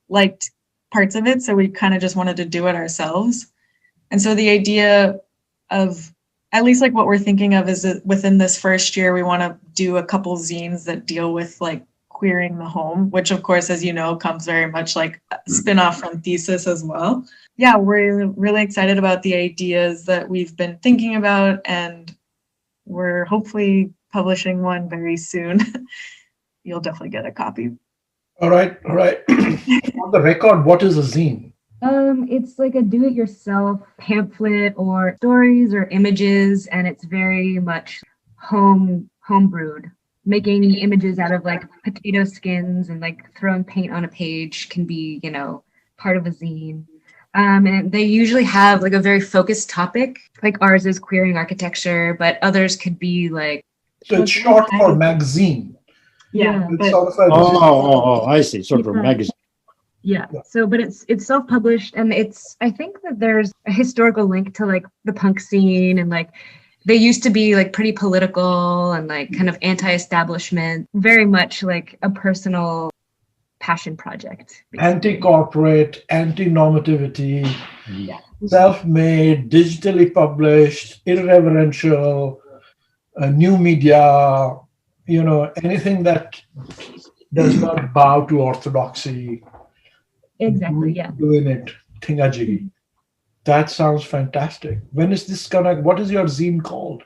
liked parts of it. So we kind of just wanted to do it ourselves. And so the idea of, at least like what we're thinking of is that within this first year, we want to do a couple zines that deal with like queering the home, which of course, as you know, comes very much like a spin-off from Thesis as well. Yeah, we're really excited about the ideas that we've been thinking about, and we're hopefully publishing one very soon. You'll definitely get a copy. All right. On the record, what is a zine? It's like a do-it-yourself pamphlet or stories or images, and it's very much homebrewed. Making images out of like potato skins and like throwing paint on a page can be, part of a zine. And they usually have like a very focused topic. Like ours is queering architecture, but others could be like. So it's short for magazine. Yeah. It's sort of I see. Sort of a magazine. Yeah. So, but it's self-published, and I think that there's a historical link to like the punk scene, and like they used to be like pretty political and like kind of anti-establishment, very much like a personal passion project. Basically. Anti-corporate, anti-normativity, Yeah. self-made, digitally published, irreverential, new media, anything that does not bow to orthodoxy. Exactly. Yeah. Doing it, thingajiggy. That sounds fantastic. When is this what is your zine called?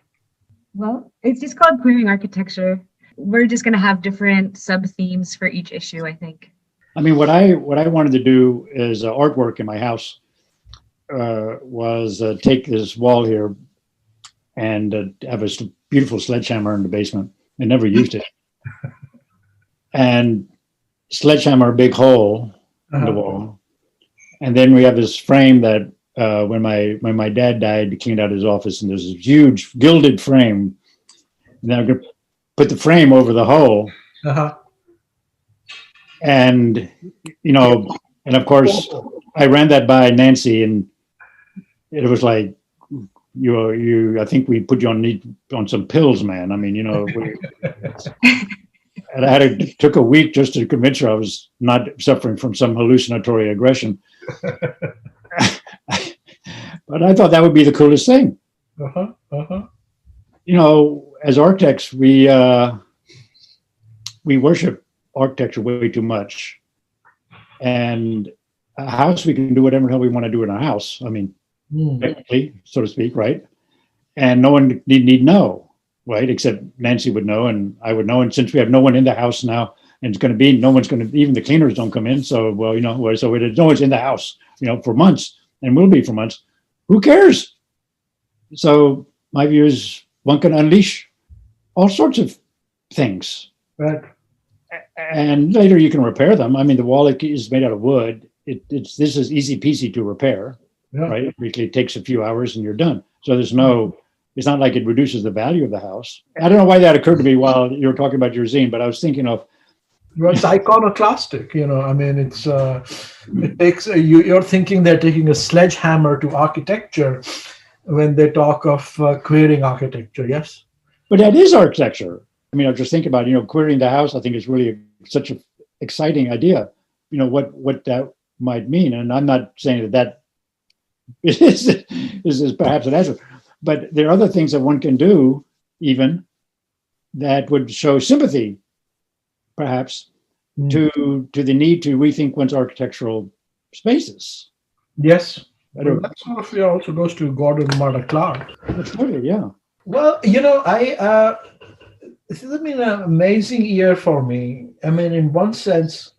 Well, it's just called Queering Architecture. We're just going to have different sub-themes for each issue, I think. I mean, what I wanted to do as artwork in my house was take this wall here and have a beautiful sledgehammer in the basement. I never used it. And sledgehammer a big hole in the wall. And then we have this frame that when my dad died, he cleaned out his office, and there's this huge gilded frame. And then I'm going to put the frame over the hole. And, and of course, I ran that by Nancy, and it was like, I think we put you on some pills, man. I mean, and it took a week just to convince her I was not suffering from some hallucinatory aggression. But I thought that would be the coolest thing. As architects, we worship architecture way too much. And a house, we can do whatever the hell we want to do in a house. I mean, technically, so to speak, right? And no one need know, right? Except Nancy would know, and I would know. And since we have no one in the house now, and it's going to be, no one's going to, even the cleaners don't come in. So, so no one's in the house, for months, and will be for months. Who cares? So my view is one can unleash all sorts of things. Right. And later you can repair them. I mean, the wall is made out of wood. This is easy peasy to repair, right? It really takes a few hours and you're done. So it's not like it reduces the value of the house. I don't know why that occurred to me while you were talking about your zine, but I was thinking of. Well, it's iconoclastic, I mean, it takes, you're thinking they're taking a sledgehammer to architecture when they talk of queering architecture, yes? But that is architecture. I mean, I was just thinking about, querying the house. I think is really such an exciting idea. What that might mean. And I'm not saying that is perhaps an answer. But there are other things that one can do, even that would show sympathy, perhaps, to the need to rethink one's architectural spaces. Yes. I don't- That sort of also goes to Gordon Marta Clark. Absolutely, yeah. Well, this has been an amazing year for me. I mean, in one sense,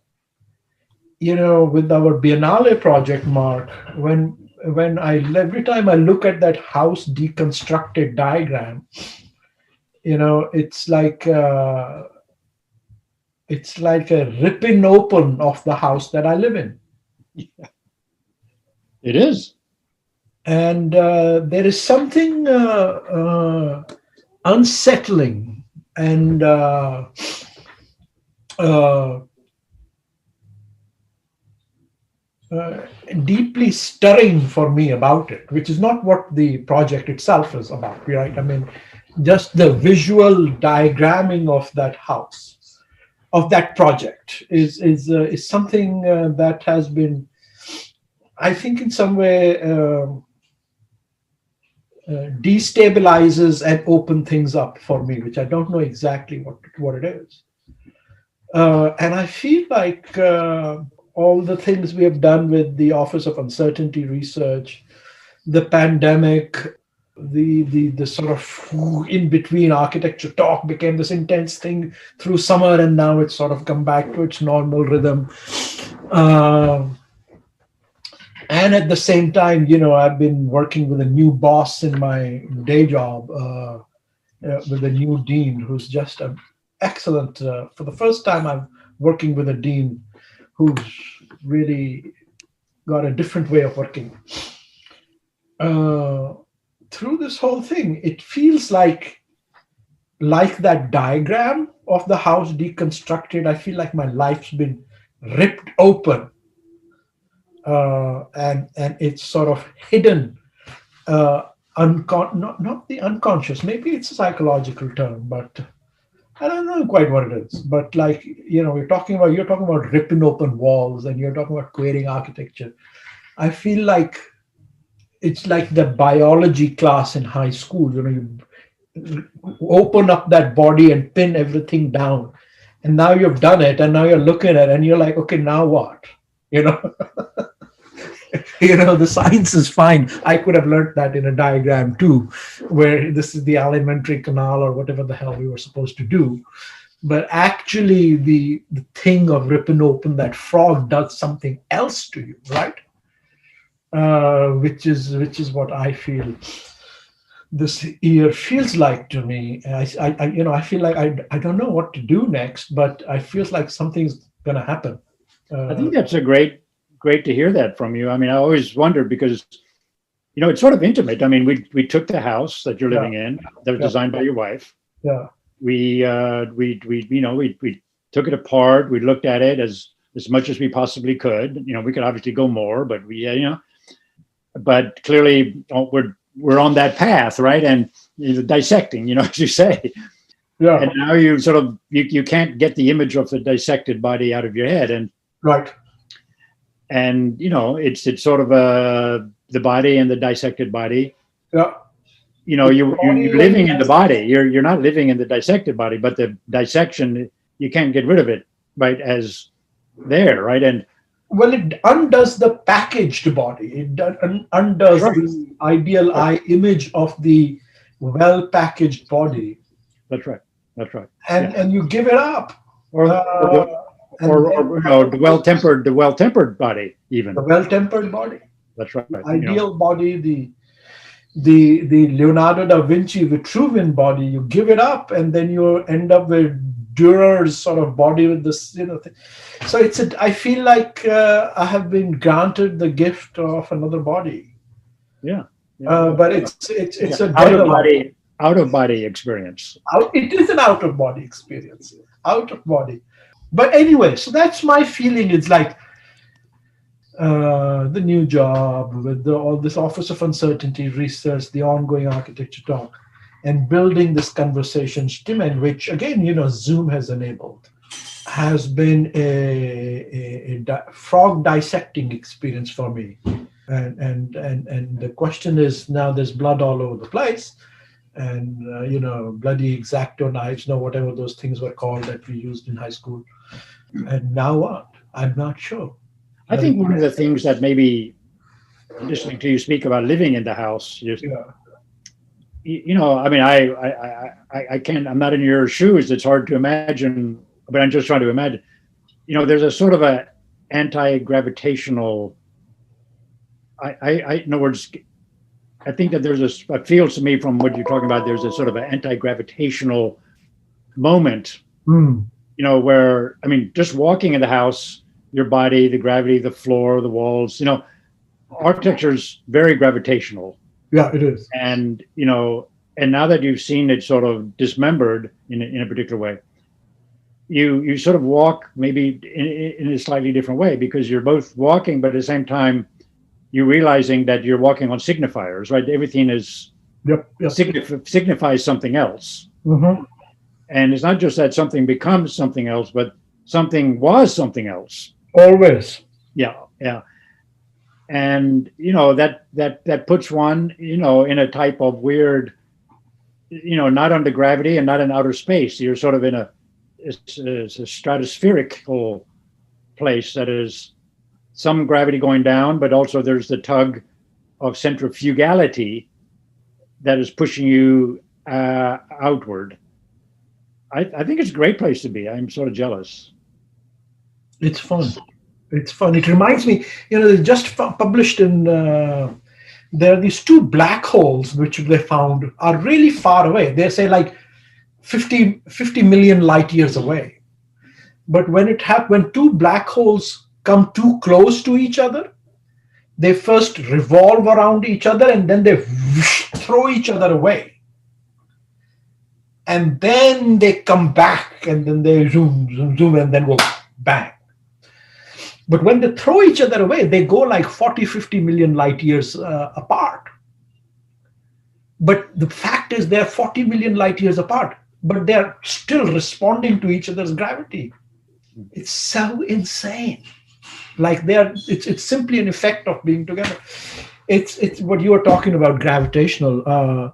with our Biennale project, Mark, every time I look at that house deconstructed diagram, it's like a ripping open of the house that I live in. It is. And there is something unsettling and deeply stirring for me about it, which is not what the project itself is about, right? I mean, just the visual diagramming of that house, of that project, is something that has been, I think, in some way destabilizes and open things up for me, which I don't know exactly what it is. And I feel like all the things we have done with the Office of Uncertainty Research, the pandemic, the sort of in between architecture talk became this intense thing through summer, and now it's sort of come back to its normal rhythm. And at the same time, I've been working with a new boss in my day job, with a new dean who's just an excellent. For the first time, I'm working with a dean who's really got a different way of working. Through this whole thing, it feels like that diagram of the house deconstructed. I feel like my life's been ripped open. And it's sort of hidden, not the unconscious. Maybe it's a psychological term, but I don't know quite what it is. But you're talking about ripping open walls, and you're talking about querying architecture. I feel like it's like the biology class in high school. You open up that body and pin everything down, and now you've done it, and now you're looking at it, and you're like, okay, now what? The science is fine. I could have learned that in a diagram too, where this is the alimentary canal or whatever the hell we were supposed to do. But actually, the thing of ripping open that frog does something else to you, right? Which is what I feel this year feels like to me. I feel like I don't know what to do next, but I feel like something's going to happen. I think that's great to hear that from you. I mean, I always wondered because, it's sort of intimate. I mean, we took the house that you're living in that was designed by your wife. Yeah. We took it apart. We looked at it as much as we possibly could. We could obviously go more, but but clearly we're on that path, right? And dissecting, as you say. Yeah. And now you sort of you can't get the image of the dissected body out of your head, and right. And it's sort of the body and the dissected body. Yeah. You're living in the body. You're not living in the dissected body, but the dissection, you can't get rid of it, right? As there, right? And well, it undoes the packaged body. It undoes the ideal eye image of the well-packaged body. That's right. And you give it up. Or the well-tempered body, even. The well-tempered body. That's right. The ideal body, the Leonardo da Vinci Vitruvian body, you give it up, and then you end up with Dürer's sort of body with this, thing. So I feel like I have been granted the gift of another body. Yeah. But it's a out of body experience. It is an out of body experience. Out of body. But anyway, so that's my feeling. It's like the new job with all this Office of Uncertainty Research, the ongoing architecture talk, and building this conversation stream, which again, Zoom has enabled, has been a frog dissecting experience for me. And the question is, now there's blood all over the place, and bloody X-Acto knives, whatever those things were called that we used in high school. And now what? I'm not sure. I think one of the things that maybe listening to you speak about living in the house, I can't, I'm not in your shoes. It's hard to imagine, but I'm just trying to imagine, there's a sort of a anti-gravitational, in other words, I think that it feels to me from what you're talking about, there's a sort of an anti-gravitational moment, where, just walking in the house, your body, the gravity, the floor, the walls, architecture is very gravitational. Yeah, it is. And, and now that you've seen it sort of dismembered in a particular way, you sort of walk maybe in a slightly different way, because you're both walking, but at the same time, you're realizing that you're walking on signifiers, right? Everything is signifies something else. Mm-hmm. And it's not just that something becomes something else, but something was something else. Always. Yeah. And, that puts one, in a type of weird, not under gravity and not in outer space. You're sort of in a stratospheric place that is some gravity going down, but also there's the tug of centrifugality that is pushing you outward. I think it's a great place to be. I'm sort of jealous. It's fun. It's fun. It reminds me, they just published in, there are these two black holes which they found are really far away. They say like 50 million light years away. But when two black holes come too close to each other, they first revolve around each other and then they throw each other away. And then they come back and then they zoom, and then go bang. But when they throw each other away, they go like 50 million light years apart. But the fact is they're 40 million light years apart, but they're still responding to each other's gravity. It's so insane. Like it's simply an effect of being together. It's what you were talking about, gravitational.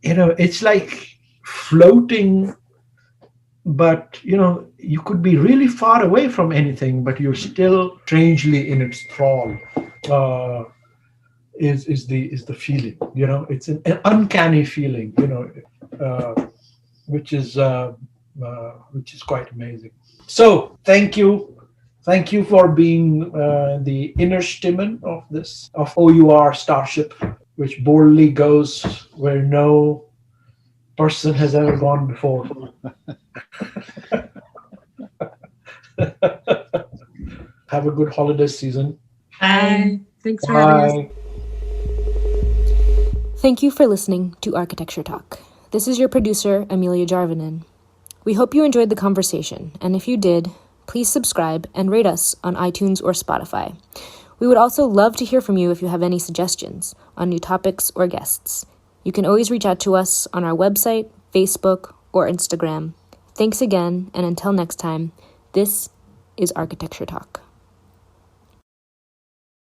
It's like floating, but you could be really far away from anything, but you're still strangely in its thrall. Is the feeling? It's an uncanny feeling. Which is quite amazing. So thank you for being the inner Stimmen of OUR Starship, which boldly goes where no person has ever gone before. Have a good holiday season. Bye. Thanks for having us. Bye. Thank you for listening to Architecture Talk. This is your producer, Amelia Jarvinen. We hope you enjoyed the conversation, and if you did, please subscribe and rate us on iTunes or Spotify. We would also love to hear from you if you have any suggestions on new topics or guests. You can always reach out to us on our website, Facebook, or Instagram. Thanks again, and until next time, this is Architecture Talk.